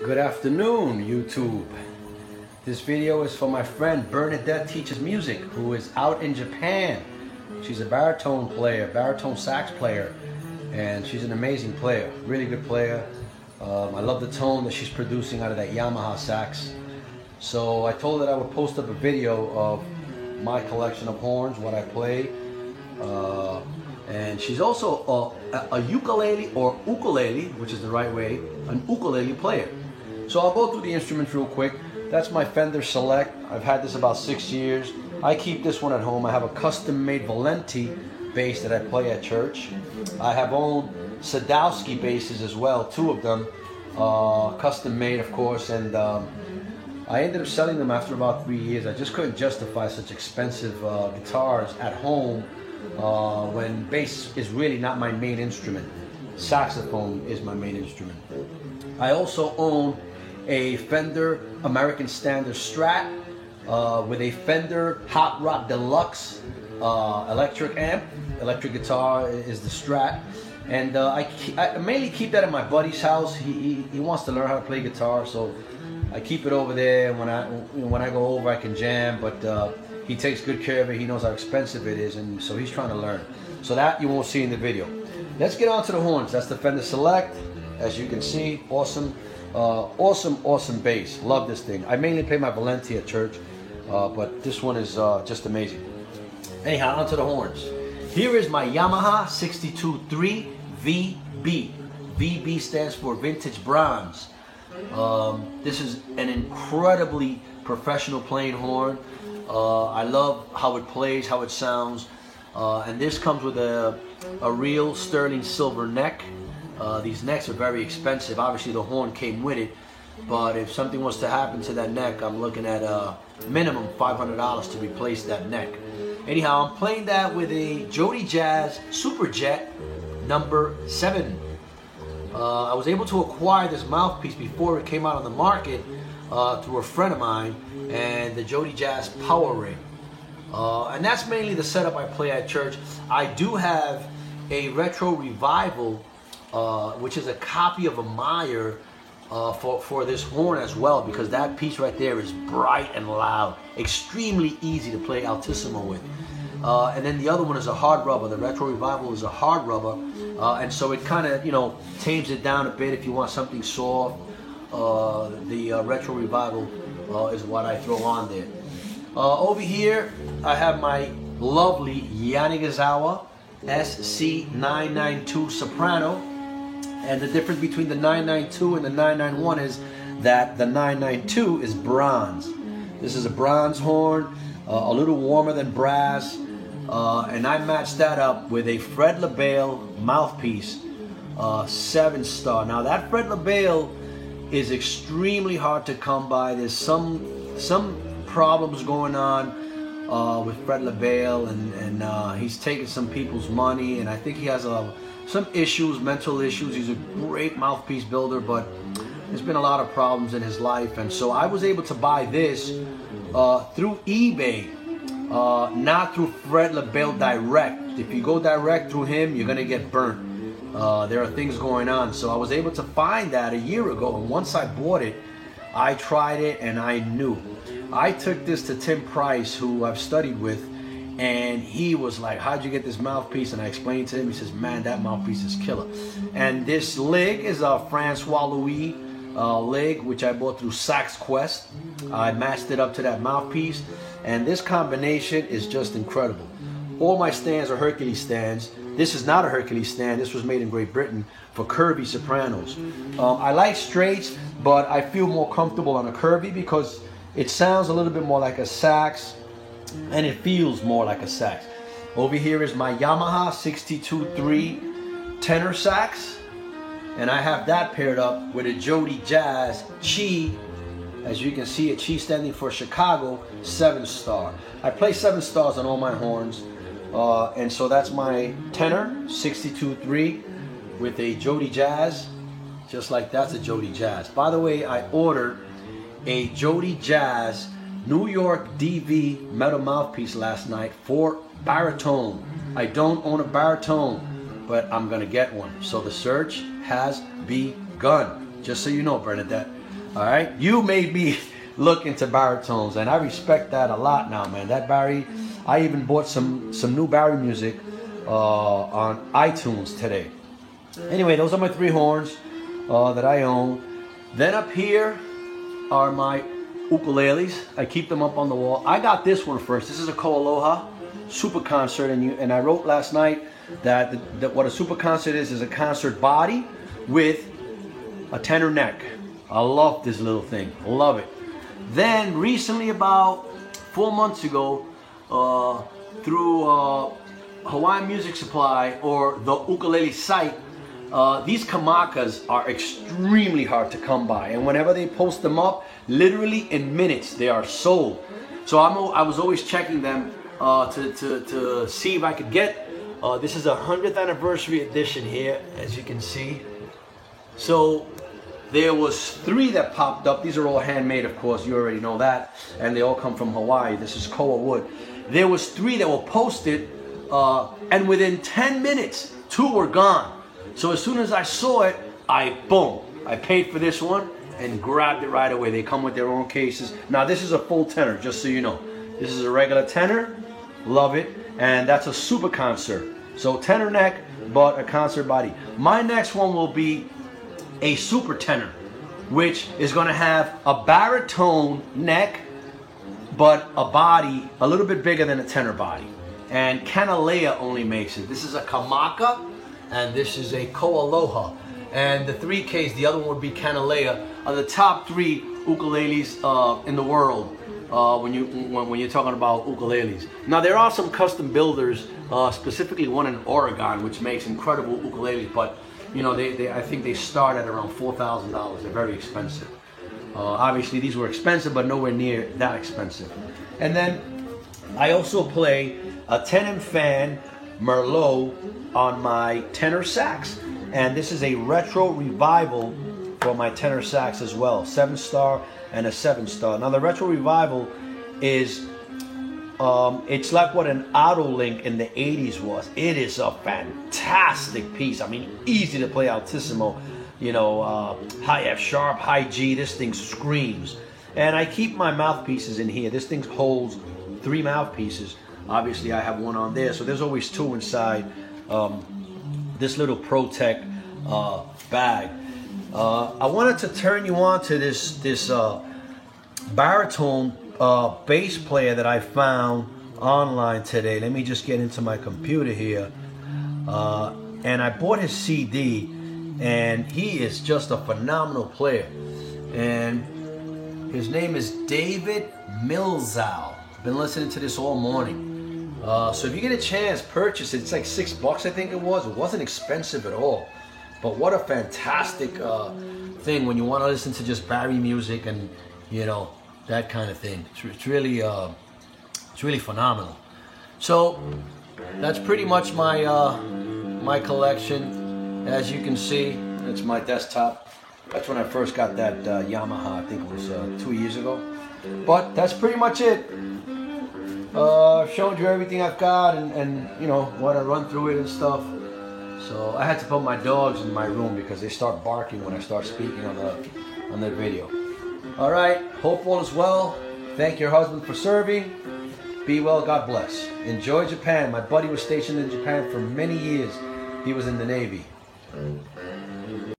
Good afternoon, YouTube. This video is for my friend Bernadette Teaches Music, who is out in Japan. She's a baritone player, baritone sax player, and she's an amazing player, really good player. I love the tone that she's producing out of that Yamaha sax. So I told her that I would post up a video of my collection of horns, what I play. And she's also a ukulele or ukulele, which is the right way, an ukulele player. So I'll go through the instruments real quick. That's my Fender Select. I've had this about 6 years. I keep this one at home. I have a custom-made Valenti bass that I play at church. I have owned Sadowski basses as well, 2 of them, custom-made, of course, and I ended up selling them after about 3 years. I just couldn't justify such expensive guitars at home when bass is really not my main instrument. Saxophone is my main instrument. I also own a Fender American Standard Strat with a Fender Hot Rod Deluxe electric amp. Electric guitar is the Strat. And I mainly keep that at my buddy's house. He wants to learn how to play guitar, so I keep it over there. When I go over, I can jam, but he takes good care of it. He knows how expensive it is, and so he's trying to learn. So that you won't see in the video. Let's get on to the horns. That's the Fender Select. As you can see, awesome, awesome bass. Love this thing. I mainly play my Valenti at church, but this one is just amazing. Anyhow, onto the horns. Here is my Yamaha 62.3 VB. VB stands for Vintage Bronze. This is an incredibly professional playing horn. I love how it plays, how it sounds, and this comes with a real sterling silver neck. These necks are very expensive. Obviously the horn came with it, but if something was to happen to that neck, I'm looking at a minimum $500 to replace that neck. Anyhow, I'm playing that with a Jody Jazz Superjet number 7. I was able to acquire this mouthpiece before it came out on the market through a friend of mine, and the Jody Jazz Power Ring. And that's mainly the setup I play at church. I do have a Retro Revival, which is a copy of a Meyer for this horn as well, because that piece right there is bright and loud, extremely easy to play altissimo with. And then the other one is a hard rubber. The Retro Revival is a hard rubber, and so it kind of, tames it down a bit if you want something soft. The Retro Revival is what I throw on there. Over here, I have my lovely Yanagisawa SC992 Soprano. And the difference between the 992 and the 991 is that the 992 is bronze. This is a bronze horn, a little warmer than brass, and I matched that up with a Fred LaBelle mouthpiece, 7-star. Now that Fred LaBelle is extremely hard to come by. There's some problems going on with Fred LaBelle, and he's taking some people's money, and I think he has some issues, mental issues. He's a great mouthpiece builder, but there's been a lot of problems in his life, and so I was able to buy this through eBay, not through Fred LaBelle direct. If you go direct through him, you're gonna get burnt. There are things going on, so I was able to find that a year ago, and once I bought it, I tried it and I knew. I took this to Tim Price, who I've studied with, and he was like, how'd you get this mouthpiece? And I explained to him. He says, man, that mouthpiece is killer. And this lig is a Francois Louis lig, which I bought through Sax Quest. I matched it up to that mouthpiece, and this combination is just incredible. All my stands are Hercules stands. This is not a Hercules stand. This was made in Great Britain for Kirby Sopranos. I like straights, but I feel more comfortable on a Kirby because it sounds a little bit more like a sax, and it feels more like a sax. Over here is my Yamaha 62.3 tenor sax, and I have that paired up with a Jody Jazz Chi. As you can see, a Chi standing for Chicago, 7-star. I play 7 stars on all my horns, and so that's my tenor 62.3 with a Jody Jazz, just like that's a Jody Jazz. By the way, I ordered a Jody Jazz New York DV metal mouthpiece last night for baritone. I don't own a baritone, but I'm gonna get one. So the search has begun. Just so you know, Bernadette. All right, you made me look into baritones, and I respect that a lot now, man. That Barry, I even bought some new Barry music on iTunes today. Anyway, those are my 3 horns that I own. Then up here are my ukuleles. I keep them up on the wall. I got this one first. This is a Koaloha Super Concert, and I wrote last night that what a super concert is a concert body with a tenor neck. I love this little thing. Love it. Then recently, about 4 months ago, through Hawaiian Music Supply or the ukulele site, these kamakas are extremely hard to come by, and whenever they post them up, literally in minutes they are sold. So I was always checking them to see if I could get. This is a 100th anniversary edition here, as you can see. So there was 3 that popped up. These are all handmade, of course. You already know that, and they all come from Hawaii. This is koa wood. There was 3 that were posted, and within 10 minutes, 2 were gone. So as soon as I saw it, I paid for this one and grabbed it right away. They come with their own cases. Now this is a full tenor, just so you know. This is a regular tenor, love it, and that's a super concert. So tenor neck, but a concert body. My next one will be a super tenor, which is gonna have a baritone neck, but a body a little bit bigger than a tenor body. And Kanalea only makes it. This is a Kamaka, and this is a Koaloha. And the 3Ks, the other one would be Kanalea, are the top 3 ukuleles in the world when you're talking about ukuleles. Now there are some custom builders, specifically one in Oregon, which makes incredible ukuleles, but you know I think they start at around $4,000. They're very expensive. Obviously these were expensive, but nowhere near that expensive. And then I also play a tenon fan Merlot on my tenor sax, and this is a retro revival for my tenor sax as well, 7-star and a 7-star. Now the retro revival is it's like what an Autolink in the 80s was. It is a fantastic piece. I mean, easy to play altissimo, you know, high F sharp, high G. This thing screams. And I keep my mouthpieces in here. This thing holds 3 mouthpieces. Obviously I have one on there, so there's always 2 inside this little ProTech bag. I wanted to turn you on to this baritone bass player that I found online today. Let me just get into my computer here. And I bought his CD, and he is just a phenomenal player. And his name is David Milzow. Been listening to this all morning. So if you get a chance, purchase it. It's like $6, I think it was. It wasn't expensive at all. But what a fantastic thing when you want to listen to just Barry music and, you know, that kind of thing. It's really phenomenal. So that's pretty much my my collection. As you can see, it's my desktop. That's when I first got that Yamaha. I think it was 2 years ago. But that's pretty much it. I've shown you everything I've got, and you know what I run through it and stuff. So I had to put my dogs in my room because they start barking when I start speaking on the video. All right, hope all is well. Thank your husband for serving. Be well, God bless. Enjoy Japan. My buddy was stationed in Japan for many years. He was in the Navy.